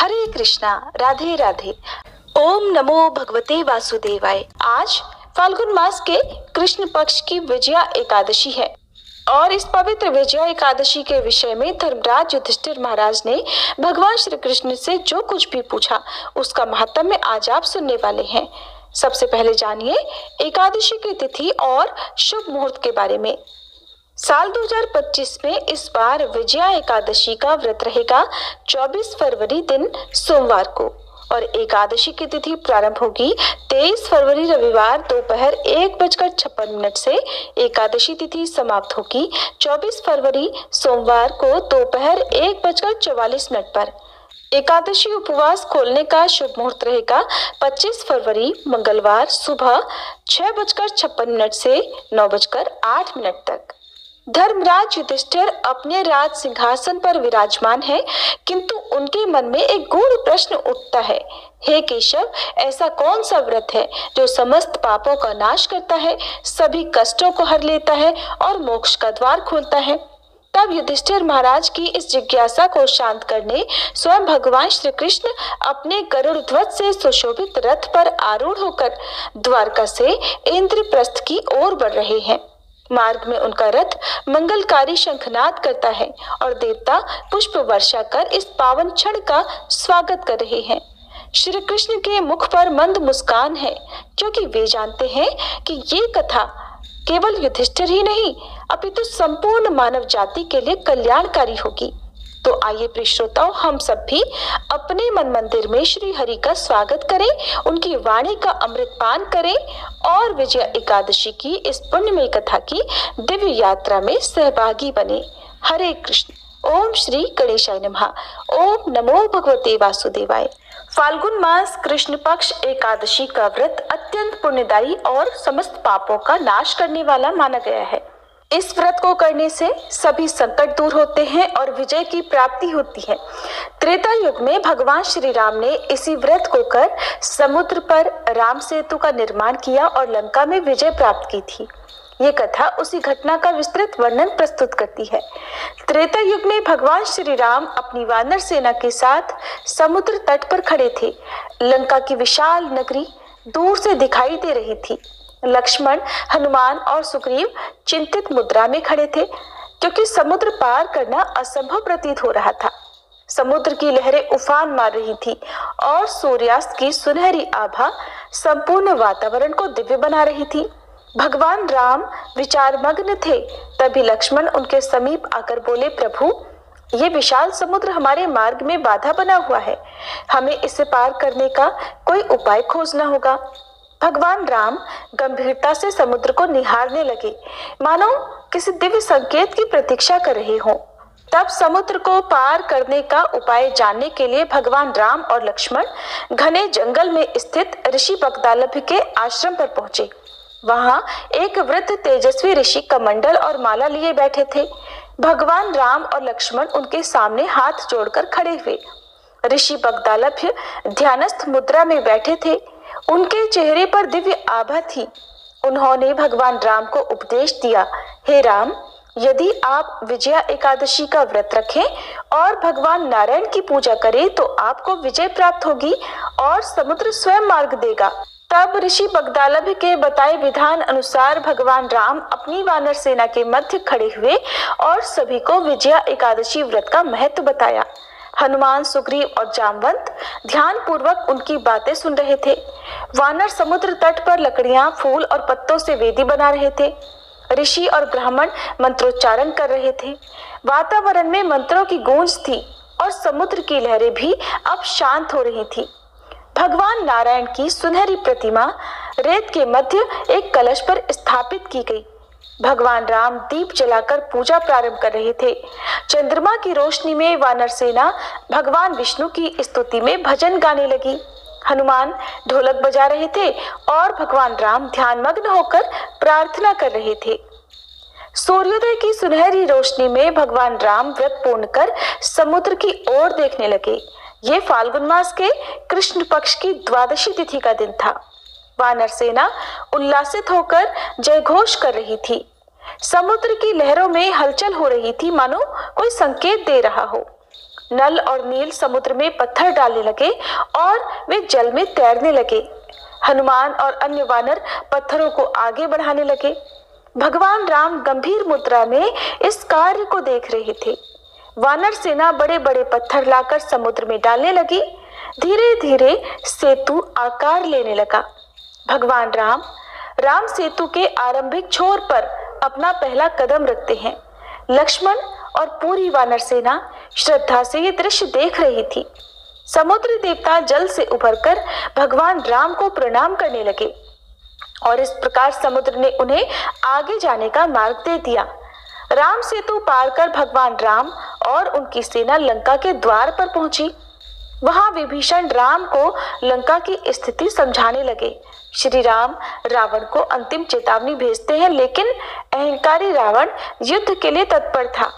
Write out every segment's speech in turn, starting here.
हरे कृष्णा, राधे राधे। ओम नमो भगवते वासुदेवाय। आज फाल्गुन मास के कृष्ण पक्ष की विजया एकादशी है और इस पवित्र विजया एकादशी के विषय में धर्मराज युधिष्ठिर महाराज ने भगवान श्री कृष्ण से जो कुछ भी पूछा उसका महात्म्य आज आप सुनने वाले हैं। सबसे पहले जानिए एकादशी की तिथि और शुभ मुहूर्त के बारे में। साल 2025 में इस बार विजया एकादशी का व्रत रहेगा 24 फरवरी दिन सोमवार को और एकादशी की तिथि प्रारंभ होगी 23 फरवरी रविवार दोपहर 1:56 से। एकादशी तिथि समाप्त होगी 24 फरवरी सोमवार को दोपहर 1:44 पर। एकादशी उपवास खोलने का शुभ मुहूर्त रहेगा 25 फरवरी मंगलवार सुबह 6:56 से 9:08 तक। धर्मराज युधिष्ठिर अपने राज सिंहासन पर विराजमान है, किंतु उनके मन में एक गूढ़ प्रश्न उठता है। हे केशव, ऐसा कौन सा व्रत है जो समस्त पापों का नाश करता है, सभी कष्टों को हर लेता है और मोक्ष का द्वार खोलता है? तब युधिष्ठिर महाराज की इस जिज्ञासा को शांत करने स्वयं भगवान श्री कृष्ण अपने गरुड़ ध्वज से सुशोभित रथ पर आरूढ़ होकर द्वारका से इंद्रप्रस्थ की ओर बढ़ रहे हैं। मार्ग में उनका रथ मंगलकारी शंखनाद करता है और देवता पुष्प वर्षा कर इस पावन क्षण का स्वागत कर रहे हैं। श्री कृष्ण के मुख पर मंद मुस्कान है, क्योंकि वे जानते हैं कि ये कथा केवल युधिष्ठिर ही नहीं अपितु संपूर्ण मानव जाति के लिए कल्याणकारी होगी। तो आइए प्रिय श्रोताओं, हम सब भी अपने मन मंदिर में श्री हरि का स्वागत करें, उनकी वाणी का अमृत पान करें और विजया एकादशी की इस पुण्यमय कथा की दिव्य यात्रा में सहभागी बने। हरे कृष्ण। ओम श्री गणेशाय नमः। ओम नमो भगवते वासुदेवाय। फाल्गुन मास कृष्ण पक्ष एकादशी का व्रत अत्यंत पुण्यदायी और समस्त पापों का नाश करने वाला माना गया है। इस व्रत को करने से सभी संकट दूर होते हैं और विजय की प्राप्ति होती है। त्रेता युग में भगवान श्री राम ने इसी व्रत को कर समुद्र पर राम सेतु का निर्माण किया और लंका में विजय प्राप्त की थी। ये कथा उसी घटना का विस्तृत वर्णन प्रस्तुत करती है। त्रेता युग में भगवान श्री राम अपनी वानर सेना के साथ समुद्र तट पर खड़े थे। लंका की विशाल नगरी दूर से दिखाई दे रही थी। लक्ष्मण, हनुमान और सुग्रीव चिंतित मुद्रा में खड़े थे, क्योंकि समुद्र पार करना असंभव प्रतीत हो रहा था। समुद्र की लहरें उफान मार रही थी और सूर्यास्त की सुनहरी आभा संपूर्ण वातावरण को दिव्य बना रही थी। भगवान राम विचारमग्न थे। तभी लक्ष्मण उनके समीप आकर बोले, प्रभु, ये विशाल समुद्र हमारे मार्ग में बाधा बना हुआ है। हमें इसे पार करने का कोई उपाय खोजना होगा। भगवान राम गंभीरता से समुद्र को निहारने लगे, मानो किसी दिव्य संकेत की प्रतीक्षा कर रहे हों। तब समुद्र को पार करने का उपाय जानने के लिए भगवान राम और लक्ष्मण घने जंगल में स्थित ऋषि बगदालभ के आश्रम पर पहुंचे। वहां एक वृद्ध तेजस्वी ऋषि कमंडल और माला लिए बैठे थे। भगवान राम और लक्ष्मण उनके सामने हाथ जोड़कर खड़े हुए। ऋषि बगदालभ ध्यानस्थ मुद्रा में बैठे थे। उनके चेहरे पर दिव्य आभा थी। उन्होंने भगवान राम को उपदेश दिया, हे राम, यदि आप विजया एकादशी का व्रत रखें और भगवान नारायण की पूजा करें तो आपको विजय प्राप्त होगी और समुद्र स्वयं मार्ग देगा। तब ऋषि बगदालभ के बताए विधान अनुसार भगवान राम अपनी वानर सेना के मध्य खड़े हुए और सभी को विजया एकादशी व्रत का महत्व बताया। हनुमान, सुग्रीव और जामवंत ध्यान पूर्वक उनकी बातें सुन रहे थे। वानर समुद्र तट पर लकड़ियां, फूल और पत्तों से वेदी बना रहे थे। ऋषि और ब्राह्मण मंत्रोच्चारण कर रहे थे। वातावरण में मंत्रों की गूंज थी और समुद्र की लहरें भी अब शांत हो रही थी। भगवान नारायण की सुनहरी प्रतिमा रेत के मध्य एक कलश पर स्थापित की गई। भगवान राम दीप जलाकर पूजा प्रारंभ कर रहे थे। चंद्रमा की रोशनी में वानर सेना भगवान विष्णु की स्तुति में भजन गाने लगी। हनुमान ढोलक बजा रहे थे और भगवान राम ध्यानमग्न होकर प्रार्थना कर रहे थे। सूर्योदय की सुनहरी रोशनी में भगवान राम व्रत पूर्ण कर समुद्र की ओर देखने लगे। ये फाल्गुन मास के कृष्ण पक्ष की द्वादशी तिथि का दिन था। वानर सेना उल्लासित होकर जयघोष कर रही थी। समुद्र की लहरों में हलचल हो रही थी, मानो कोई संकेत दे रहा हो। नल और नील समुद्र में पत्थर डालने लगे और वे जल में तैरने लगे। हनुमान और अन्य वानर पत्थरों को आगे बढ़ाने लगे। भगवान राम गंभीर मुद्रा में इस कार्य को देख रहे थे। वानर सेना बड़े बड़े पत्थर लाकर समुद्र में डालने लगी। धीरे धीरे सेतु आकार लेने लगा। भगवान राम सेतु के आरंभिक छोर पर अपना पहला कदम रखते हैं। लक्ष्मण और पूरी वानर सेना श्रद्धा से ये दृश्य देख रही थी। समुद्र देवता जल से उभरकर भगवान राम को प्रणाम करने लगे और इस प्रकार समुद्र ने उन्हें आगे जाने का मार्ग दे दिया। राम सेतु पार कर भगवान राम और उनकी सेना लंका के द्वार पर पहुंची। वहां विभीषण राम को लंका की स्थिति समझाने लगे। श्री राम रावण को अंतिम चेतावनी भेजते हैं, लेकिन अहंकारी रावण युद्ध के लिए तत्पर था।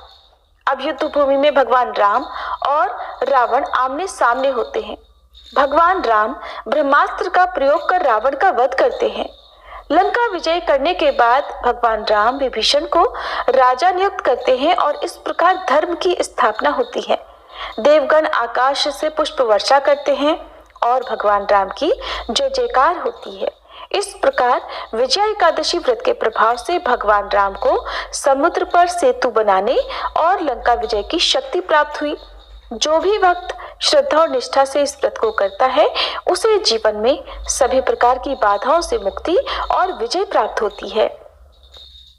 अब युद्ध भूमि में भगवान राम और रावण आमने सामने होते हैं। भगवान राम ब्रह्मास्त्र का प्रयोग कर रावण का वध करते हैं। लंका विजय करने के बाद भगवान राम विभीषण को राजा नियुक्त करते हैं और इस प्रकार धर्म की स्थापना होती है। देवगण आकाश से पुष्प वर्षा करते हैं और भगवान राम की जय जयकार होती है। इस प्रकार विजया एकादशी व्रत के प्रभाव से भगवान राम को समुद्र पर सेतु बनाने और लंका विजय की शक्ति प्राप्त हुई। जो भी भक्त श्रद्धा और निष्ठा से इस व्रत को करता है, उसे जीवन में सभी प्रकार की बाधाओं से मुक्ति और विजय प्राप्त होती है।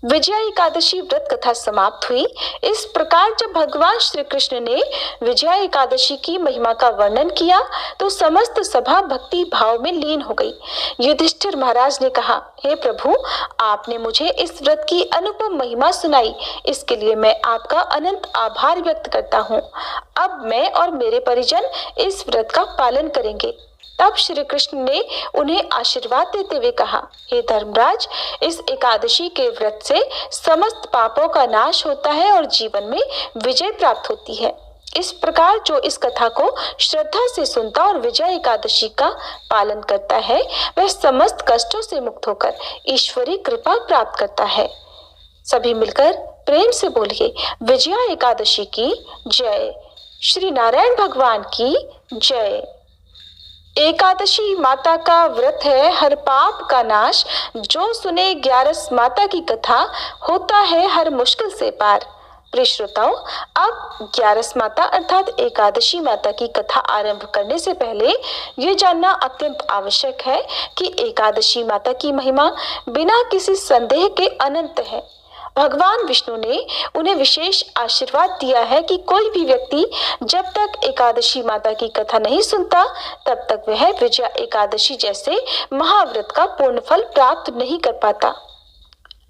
विजया एकादशी व्रत कथा समाप्त हुई। इस प्रकार जब भगवान श्री कृष्ण ने विजया एकादशी की महिमा का वर्णन किया तो समस्त सभा भक्ति भाव में लीन हो गई। युधिष्ठिर महाराज ने कहा, हे प्रभु, आपने मुझे इस व्रत की अनुपम महिमा सुनाई, इसके लिए मैं आपका अनंत आभार व्यक्त करता हूँ। अब मैं और मेरे परिजन इस व्रत का पालन करेंगे। तब श्री कृष्ण ने उन्हें आशीर्वाद देते हुए कहा, हे धर्मराज, इस एकादशी के व्रत से समस्त पापों का नाश होता है और जीवन में विजय प्राप्त होती है। इस प्रकार जो इस कथा को श्रद्धा से सुनता और विजया एकादशी का पालन करता है, वह समस्त कष्टों से मुक्त होकर ईश्वरी कृपा प्राप्त करता है। सभी मिलकर प्रेम से बोलिए, विजया एकादशी की जय। श्री नारायण भगवान की जय। एकादशी माता का व्रत है, हर पाप का नाश। जो सुने 11 माता की कथा, होता है हर मुश्किल से पार। प्रिय श्रोताओं, अब 11 माता अर्थात एकादशी माता की कथा आरंभ करने से पहले ये जानना अत्यंत आवश्यक है कि एकादशी माता की महिमा बिना किसी संदेह के अनंत है। भगवान विष्णु ने उन्हें विशेष आशीर्वाद दिया है कि कोई भी व्यक्ति जब तक एकादशी माता की कथा नहीं सुनता, तब तक वह विजया एकादशी जैसे महाव्रत का पूर्ण फल प्राप्त नहीं कर पाता।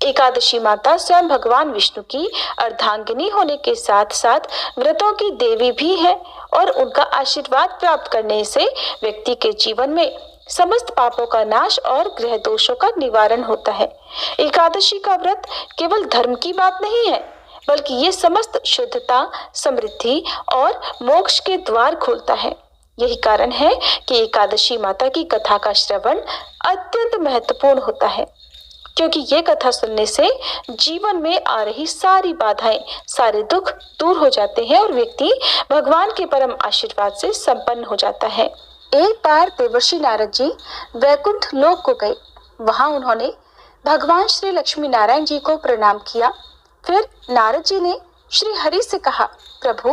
एकादशी माता स्वयं भगवान विष्णु की अर्धांगिनी होने के साथ साथ व्रतों की देवी भी है और उनका आशीर्वाद प्राप्त करने से व्यक्ति के जीवन में समस्त पापों का नाश और ग्रह दोषों का निवारण होता है। एकादशी का व्रत केवल धर्म की बात नहीं है, बल्कि ये समस्त शुद्धता, समृद्धि और मोक्ष के द्वार खोलता है। यही कारण है कि एकादशी माता की कथा का श्रवण अत्यंत महत्वपूर्ण होता है, क्योंकि ये कथा सुनने से जीवन में आ रही सारी बाधाएं, सारे दुख दूर हो जाते हैं और व्यक्ति भगवान के परम आशीर्वाद से संपन्न हो जाता है। एक बार देवर्षि नारद जी वैकुंठ लोक को गए। वहां उन्होंने भगवान श्री लक्ष्मी नारायण जी को प्रणाम किया। फिर नारद जी ने श्री हरि से कहा, प्रभु,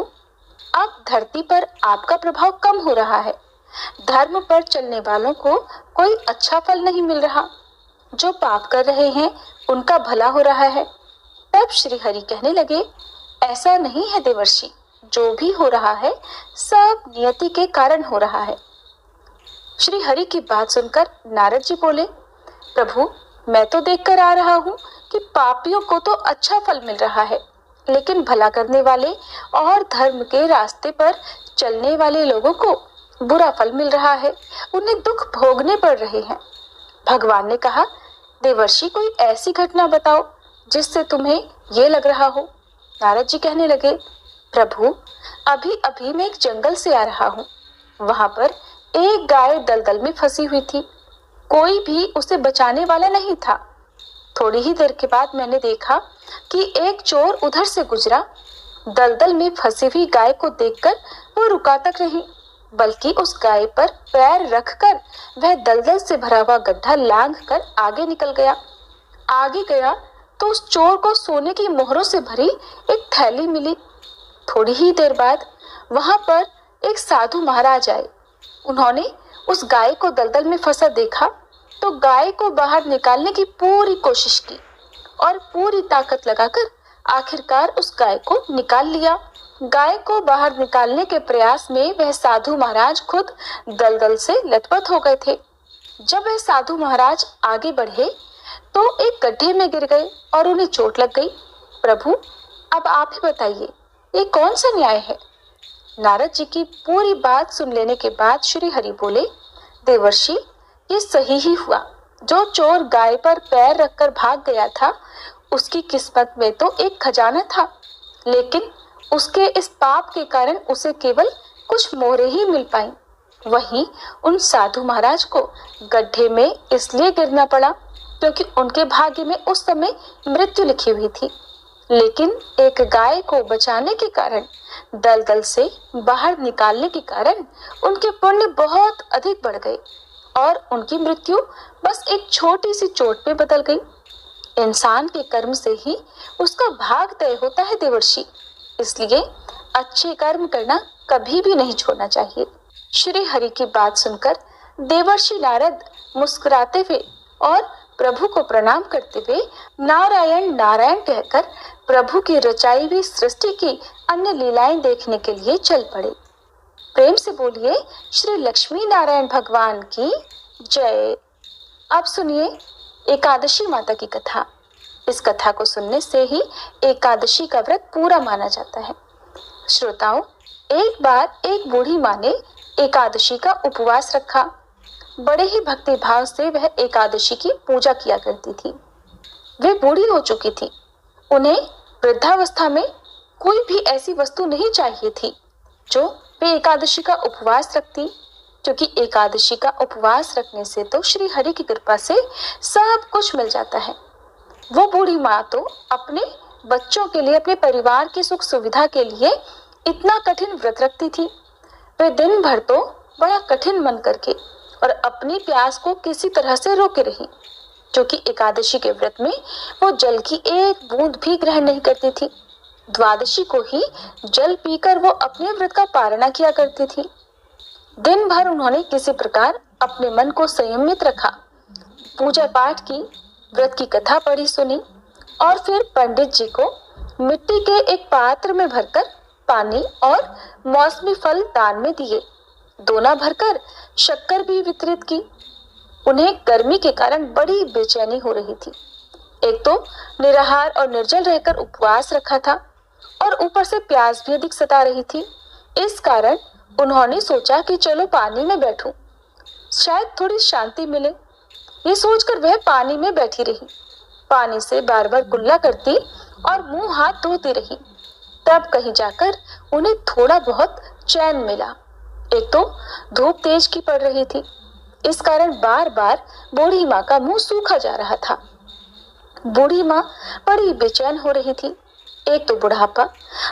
अब धरती पर आपका प्रभाव कम हो रहा है। धर्म पर चलने वालों को कोई अच्छा फल नहीं मिल रहा। जो पाप कर रहे हैं उनका भला हो रहा है। तब श्री हरि कहने लगे, ऐसा नहीं है देवर्षि, जो भी हो रहा है सब नियति के कारण हो रहा है। श्री हरि की बात सुनकर नारद जी बोले, प्रभु, मैं तो देखकर आ रहा हूँ कि पापियों को तो अच्छा फल मिल रहा है, लेकिन भला करने वाले और धर्म के रास्ते पर चलने वाले लोगों को बुरा फल मिल रहा है, उन्हें दुख भोगने पड़ रहे हैं। भगवान ने कहा, देवर्षि, कोई ऐसी घटना बताओ जिससे तुम्हें ये लग रहा हो। नारद जी कहने लगे, प्रभु, अभी अभी मैं एक जंगल से आ रहा हूँ। वहां पर एक गाय दलदल में फंसी हुई थी। कोई भी उसे बचाने वाला नहीं था। थोड़ी ही देर के बाद मैंने देखा कि एक चोर उधर से गुजरा। दलदल में फंसी हुई गाय को देखकर वो रुका तक नहीं, बल्कि उस गाय पर पैर रखकर वह दलदल से भरा हुआ गड्ढा लांघ कर आगे निकल गया। आगे गया तो उस चोर को सोने की मोहरों से भरी एक थैली मिली। थोड़ी ही देर बाद वहां पर एक साधु महाराज आए। उन्होंने उस गाय को दलदल में फंसा देखा तो गाय को बाहर निकालने की पूरी कोशिश की और पूरी ताकत लगाकर आखिरकार उस गाय को निकाल लिया। गाय को बाहर निकालने के प्रयास में वह साधु महाराज खुद दलदल से लथपथ हो गए थे। जब वह साधु महाराज आगे बढ़े तो एक गड्ढे में गिर गए और उन्हें चोट लग गई। प्रभु, अब आप ही बताइए, ये कौन सा न्याय है? नारद जी की पूरी बात सुन लेने के बाद श्री हरि बोले, देवर्षि, ये सही ही हुआ। जो चोर गाय पर पैर रखकर भाग गया था, उसकी किस्मत में तो एक खजाना था, लेकिन उसके इस पाप के कारण उसे केवल कुछ मोहरें ही मिल पाई। वहीं उन साधु महाराज को गड्ढे में इसलिए गिरना पड़ा क्योंकि उनके भाग्य में उस समय मृत्यु लिखी हुई थी, लेकिन एक गाय को बचाने के कारण, दलदल से बाहर निकालने के कारण उनके पुण्य बहुत अधिक बढ़ गए और उनकी मृत्यु बस एक छोटी सी चोट में बदल गई। इंसान के कर्म से ही उसका भाग तय होता है देवर्षि, इसलिए अच्छे कर्म करना कभी भी नहीं छोड़ना चाहिए। श्री हरि की बात सुनकर देवर्षि नारद मुस्कुराते हुए और प्रभु को प्रणाम करते हुए नारायण नारायण कहकर प्रभु की रचाई हुई सृष्टि की अन्य लीलाएं देखने के लिए चल पड़े। प्रेम से बोलिए श्री लक्ष्मी नारायण भगवान की जय। अब सुनिए एकादशी माता की कथा। इस कथा को सुनने से ही एकादशी का व्रत पूरा माना जाता है। श्रोताओं, एक बार एक बूढ़ी माँ ने एकादशी का उपवास रखा। बड़े ही भक्ति भाव से वह एकादशी की पूजा किया करती थी। वे बूढ़ी हो चुकी थी। उन्हें वृद्धावस्था में कोई भी ऐसी वस्तु नहीं चाहिए थी जो वे एकादशी का उपवास रखती, क्योंकि एकादशी का उपवास रखने से तो श्री हरि की कृपा से सब कुछ मिल जाता है। वो बूढ़ी माँ तो अपने बच्चों के लिए, अपने परिवार की सुख सुविधा के लिए इतना कठिन व्रत रखती थी। वे दिन भर तो बड़ा कठिन मन करके और अपनी प्यास को किसी तरह से रोके रही, क्योंकि एकादशी के व्रत में वो जल की एक बूंद भी ग्रहण नहीं करती थी। द्वादशी को ही जल पीकर वो अपने व्रत का पारणा किया करती थी। दिन भर उन्होंने किसी प्रकार अपने मन को संयमित रखा, पूजा पाठ की, व्रत की कथा पढ़ी सुनी और फिर पंडित जी को मिट्टी के एक पात्र में भरकर पानी और मौसमी फल दान में दिए। दोना भरकर शक्कर भी वितरित की। उन्हें गर्मी के कारण बड़ी बेचैनी हो रही थी। एक तो निराहार और निर्जल रहकर उपवास रखा था और ऊपर से प्यास भी अधिक सता रही थी। इस कारण उन्होंने सोचा कि चलो पानी में बैठूं, शायद थोड़ी शांति मिले। ये सोचकर वह पानी में बैठी रही। पानी से बार बार कुल्ला करती और मुंह हाथ धोती रही। तब कहीं जाकर उन्हें थोड़ा बहुत चैन मिला। एक तो धूप तेज की पड़ रही थी, इस कारण बार बार बूढ़ी माँ का मुंह सूखा जा रहा था। बूढ़ी माँ बड़ी बेचैन हो रही थी। एक तो बुढ़ापा,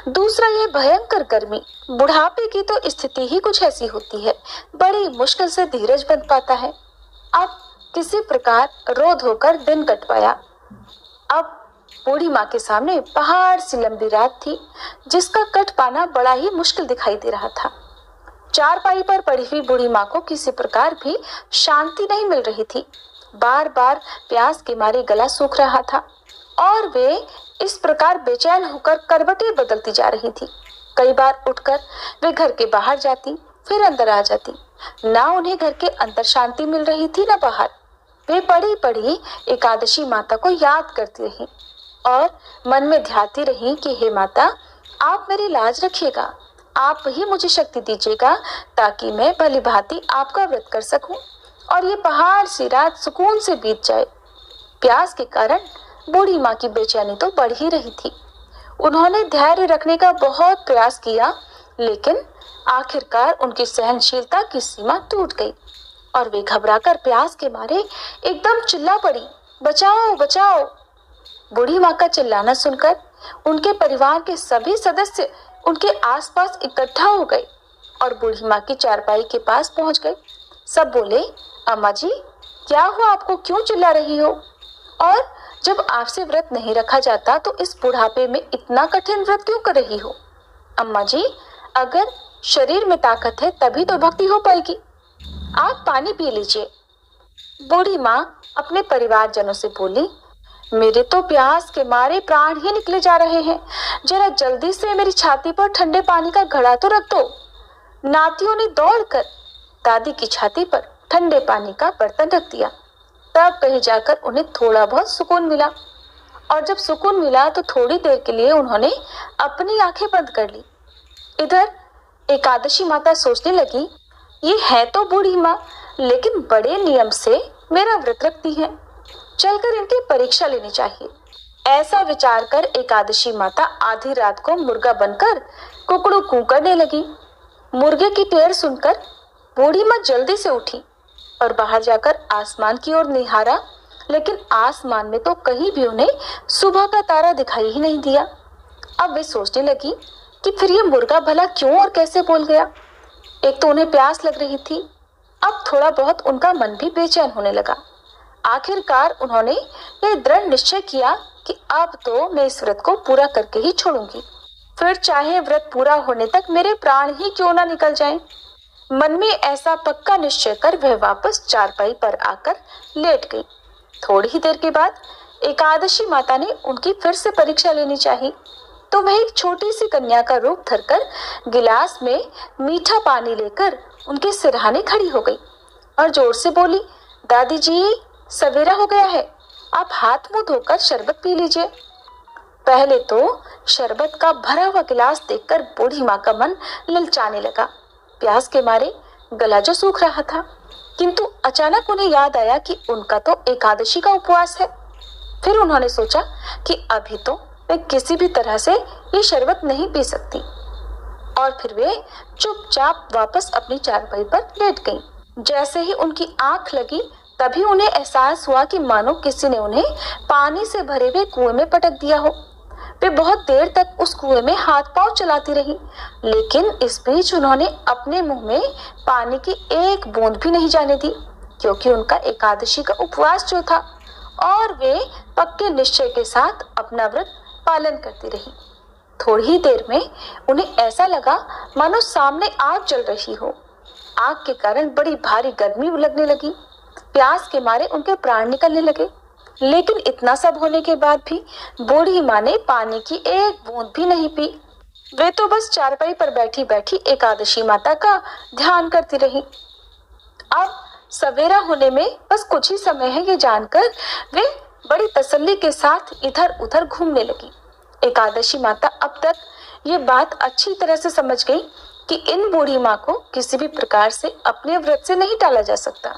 दूसरा यह भयंकर गर्मी। बुढ़ापे की तो स्थिति ही कुछ ऐसी होती है, बड़ी मुश्किल से धीरज बंध पाता है। अब किसी प्रकार रो धोकर दिन कट पाया। अब बूढ़ी माँ के सामने पहाड़ सी लंबी रात थी, जिसका कट पाना बड़ा ही मुश्किल दिखाई दे रहा था। चारपाई पर पड़ी हुई बूढ़ी माँ को किसी प्रकार भी शांति नहीं मिल रही थी। बार बार प्यास के मारे गला सूख रहा था और वे इस प्रकार बेचैन होकर करवटें बदलती जा रही थी। कई बार उठकर वे घर के बाहर जाती, फिर अंदर आ जाती। ना उन्हें घर के अंदर शांति मिल रही थी, ना बाहर। वे पड़ी पड़ी एकादशी माता को याद करती रही और मन में ध्याती रही कि हे माता, आप मेरी लाज रखिएगा, आप ही मुझे शक्ति दीजिएगा ताकि मैं भली भांति आपका व्रत कर सकूं और ये पहाड़ सी रात सुकून से बीत जाए। प्यास के कारण बूढ़ी माँ की बेचैनी तो बढ़ ही रही थी। उन्होंने धैर्य रखने का बहुत प्रयास किया, लेकिन आखिरकार उनकी सहनशीलता की सीमा टूट गई और वे घबराकर प्यास के मारे एकदम चिल्ला पड़ी, बचाओ बचाओ। बूढ़ी माँ का चिल्लाना सुनकर उनके परिवार के सभी सदस्य उनके आसपास इकट्ठा हो गए और बूढ़ी माँ की चारपाई के पास पहुंच गए। सब बोले, अम्मा जी क्या हुआ, आपको क्यों चिल्ला रही हो? और जब आपसे व्रत नहीं रखा जाता तो इस बुढ़ापे में इतना कठिन व्रत क्यों कर रही हो? अम्मा जी अगर शरीर में ताकत है तभी तो भक्ति हो पाएगी। आप पानी पी लीजिए। बूढ़ी माँ अपने परिवारजनों से बोली, मेरे तो प्यास के मारे प्राण ही निकले जा रहे हैं, जरा जल्दी से मेरी छाती पर ठंडे पानी का घड़ा तो रख दो। नातियों ने दौड़कर दादी की छाती पर ठंडे पानी का बर्तन रख दिया। तब कहीं जाकर उन्हें थोड़ा बहुत सुकून मिला, और जब सुकून मिला तो थोड़ी देर के लिए उन्होंने अपनी आंखें बंद कर ली। इधर एकादशी माता सोचने लगी, ये है तो बूढ़ी माँ, लेकिन बड़े नियम से मेरा व्रत रखती है, चलकर इनकी परीक्षा लेनी चाहिए। ऐसा विचार कर एकादशी माता आधी रात को मुर्गा बनकर कुकड़ू कू करने लगी। मुर्गे की टेर सुनकर बूढ़ी माँ जल्दी से उठी और बाहर जाकर आसमान की ओर निहारा, लेकिन आसमान में तो कहीं भी उन्हें सुबह का तारा दिखाई ही नहीं दिया। अब वे सोचने लगी कि फिर ये मुर्गा भला क्यों और कैसे बोल गया। एक तो उन्हें प्यास लग रही थी, अब थोड़ा बहुत उनका मन भी बेचैन होने लगा। आखिरकार उन्होंने ये दृढ़ निश्चय किया कि अब तो मैं इस व्रत को पूरा करके ही छोड़ूंगी, फिर चाहे व्रत पूरा होने तक मेरे प्राण ही क्यों ना निकल जाएं। मन में ऐसा पक्का निश्चय कर वह वापस चारपाई पर आकर लेट गई। थोड़ी ही देर के बाद एकादशी माता ने उनकी फिर से परीक्षा लेनी चाहिए, तो वह एक छोटी सी कन्या का रूप धरकर गिलास में मीठा पानी लेकर उनके सिरहाने खड़ी हो गई और जोर से बोली, दादी जी सवेरा हो गया है, आप हाथ मुंह धोकर शरबत पी लीजिए। पहले तो शरबत का भरा हुआ गिलास देखकर बूढ़ी माँ का मन ललचाने लगा। प्यास के मारे गला जो सूख रहा था, किंतु अचानक उन्हें याद आया कि उनका तो एकादशी का उपवास है। फिर उन्होंने सोचा कि अभी तो वे किसी भी तरह से ये शरबत नहीं पी सकती, और फिर वे चुपचाप वापस अपनी चारपाई पर लेट गईं। जैसे ही उनकी आंख लगी तभी उन्हें एहसास हुआ कि मानो किसी ने उन्हें पानी से भरे हुए कुएं में पटक दिया हो। वे बहुत देर तक उस कुएं में हाथ पांव चलाती रही, लेकिन इस बीच उन्होंने अपने मुंह में पानी की एक बूंद भी नहीं जाने दी, क्योंकि उनका एकादशी का उपवास जो था, और वे पक्के निश्चय के साथ अपना व्रत पालन करती रही। थोड़ी ही देर में उन्हें ऐसा लगा मानो सामने आग जल रही हो। आग के कारण बड़ी भारी गर्मी लगने लगी। प्यास के मारे उनके प्राण निकलने लगे, लेकिन इतना सब होने के बाद भी बूढ़ी माँ ने पानी की एक बूंद भी नहीं पी। वे तो बस चारपाई पर बैठी बैठी एकादशी माता का ध्यान करती रही। अब सवेरा होने में बस कुछ ही समय है, ये जानकर वे बड़ी तसल्ली के साथ इधर उधर घूमने लगी। एकादशी माता अब तक ये बात अच्छी तरह से समझ गई कि इन बूढ़ी माँ को किसी भी प्रकार से अपने व्रत से नहीं टाला जा सकता।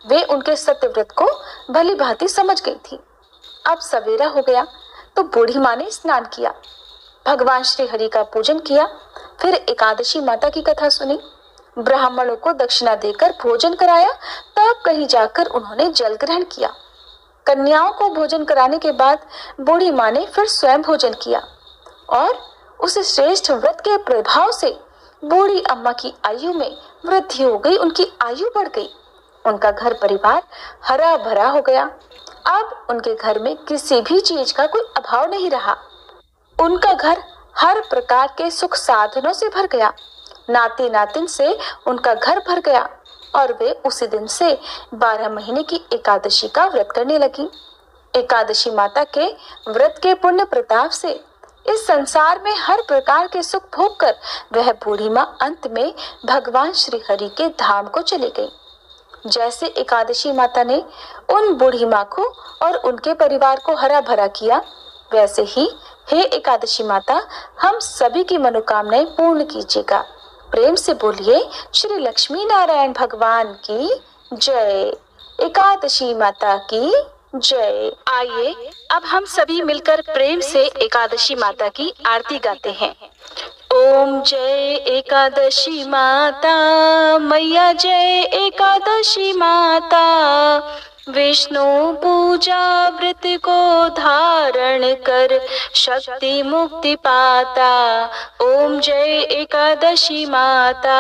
वे उनके सत्य व्रत को भली भांति समझ गई थी। अब सवेरा हो गया तो बूढ़ी माँ ने स्नान किया, भगवान श्री हरि का पूजन किया, फिर एकादशी माता की कथा सुनी, ब्राह्मणों को दक्षिणा देकर भोजन कराया, तब कहीं जाकर उन्होंने जल ग्रहण किया। कन्याओं को भोजन कराने के बाद बूढ़ी माँ ने फिर स्वयं भोजन किया, और उस श्रेष्ठ व्रत के प्रभाव से बूढ़ी अम्मा की आयु में वृद्धि हो गई, उनकी आयु बढ़ गई। उनका घर परिवार हरा भरा हो गया। अब उनके घर में किसी भी चीज का कोई अभाव नहीं रहा। उनका घर हर प्रकार के सुख साधनों से भर गया। नाती नातिन से उनका घर भर गया, और वे उसी दिन से 12 महीने की एकादशी का व्रत करने लगी। एकादशी माता के व्रत के पुण्य प्रताप से इस संसार में हर प्रकार के सुख भोग कर वह बूढ़ी माँ अंत में भगवान श्री हरि के धाम को चली गई। जैसे एकादशी माता ने उन बूढ़ी माँ को और उनके परिवार को हरा भरा किया, वैसे ही हे एकादशी माता हम सभी की मनोकामनाएं पूर्ण कीजिएगा। प्रेम से बोलिए श्री लक्ष्मी नारायण भगवान की जय। एकादशी माता की जय। आइए अब हम सभी मिलकर प्रेम से एकादशी माता की आरती गाते हैं। ओम जय एकादशी माता मैया, जय एकादशी माता विष्णु पूजा व्रत को धारण कर शक्ति मुक्ति पाता। ओम जय एकादशी माता।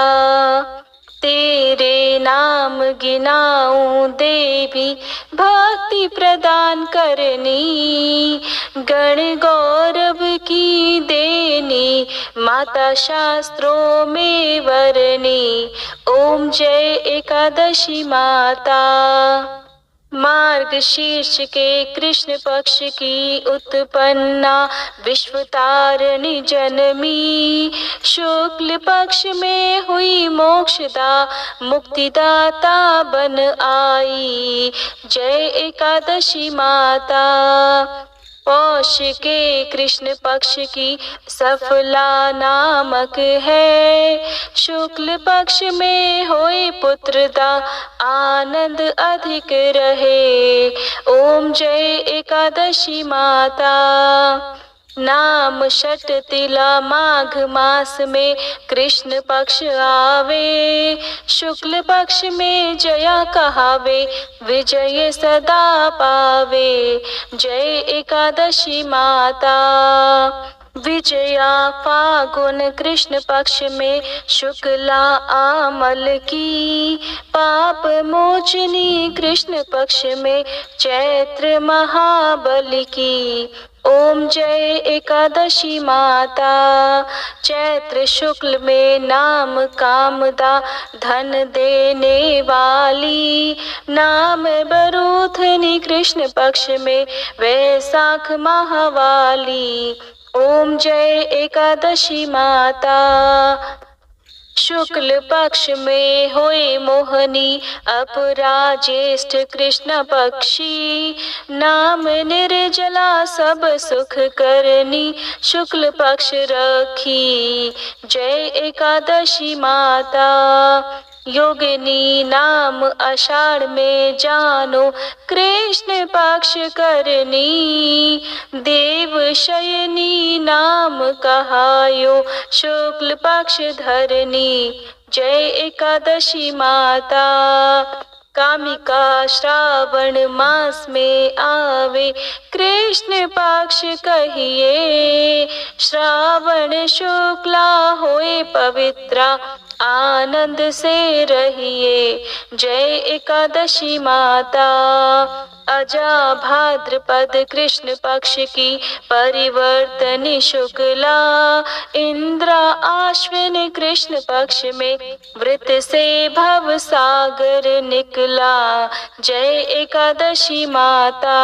तेरे नाम गिनाऊं देवी भक्ति प्रदान करनी। गण गौरव की देनी माता शास्त्रों में वरनी। ओम जय एकादशी माता। मार्गशीर्ष के कृष्ण पक्ष की उत्पन्ना विश्वतारिणी जनमी। शुक्ल पक्ष में हुई मोक्षदा मुक्तिदाता बन आई। जय एकादशी माता। पौष के कृष्ण पक्ष की सफला नामक है। शुक्ल पक्ष में होए पुत्रदा आनंद अधिक रहे। ओम जय एकादशी माता। नाम षट तिला माघ मास में कृष्ण पक्ष आवे। शुक्ल पक्ष में जया कहावे विजय सदा पावे। जय एकादशी माता। विजया फागुन कृष्ण पक्ष में शुक्ला आमल की। पाप मोचनी कृष्ण पक्ष में चैत्र महाबल की। ओम जय एकादशी माता। चैत्र शुक्ल में नाम कामदा धन देने वाली। नाम बरूथनी कृष्ण पक्ष में वैशाख महावाली। ओम जय एकादशी माता। शुक्ल पक्ष में होए मोहनी अपराजेष्ठ कृष्ण पक्षी। नाम निर्जला सब सुख करनी शुक्ल पक्ष रखी। जय एकादशी माता। योगिनी नाम आषाढ़ में जानो कृष्ण पक्ष करनी। देव शयनी नाम कहायो शुक्ल पक्ष धरनी। जय एकादशी माता। कामिका श्रावण मास में आवे कृष्ण पक्ष कहिए। श्रावण शुक्ला होए पवित्रा आनंद से रहिए। जय एकादशी माता। अजा भाद्रपद कृष्ण पक्ष की परिवर्तन शुक्ला। इंद्रा आश्विन कृष्ण पक्ष में वृत से भव सागर निकला। जय एकादशी माता।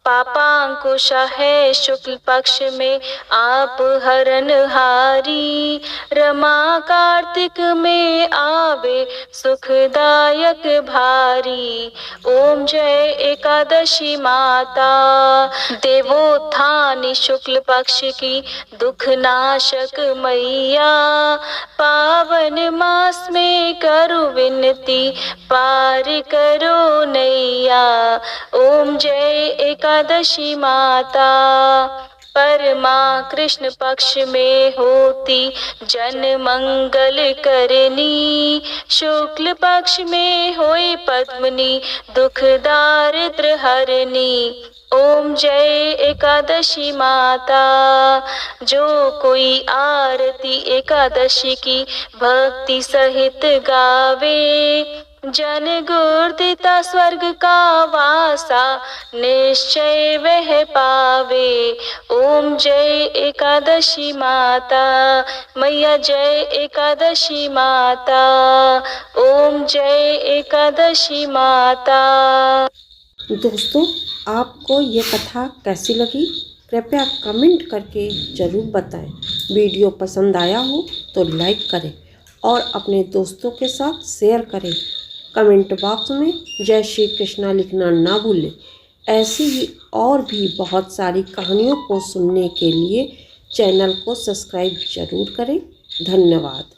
पापांकुश है शुक्ल पक्ष में आप हरन हारी। रमा कार्तिक में आवे सुखदायक भारी। ओम जय एकादशी माता। देवोत्थानी शुक्ल पक्ष की दुख नाशक मैया। पावन मास में करो विनती पार करो नैया। ओम जय एकादशी माता। परमा कृष्ण पक्ष में होती जन मंगल करनी। शुक्ल पक्ष में होए पद्मनी दुख दारिद्र हरनी। ओम जय एकादशी माता। जो कोई आरती एकादशी की भक्ति सहित गावे। जन गुर्दिता स्वर्ग का वासा निश्चय वह पावे। ओम जय एकादशी माता। मैया जय एकादशी माता। ओम जय एकादशी माता। दोस्तों, आपको ये कथा कैसी लगी कृपया कमेंट करके ज़रूर बताएं। वीडियो पसंद आया हो तो लाइक करें और अपने दोस्तों के साथ शेयर करें। कमेंट बॉक्स में जय श्री कृष्णा लिखना ना भूलें। ऐसी ही और भी बहुत सारी कहानियों को सुनने के लिए चैनल को सब्सक्राइब जरूर करें। धन्यवाद।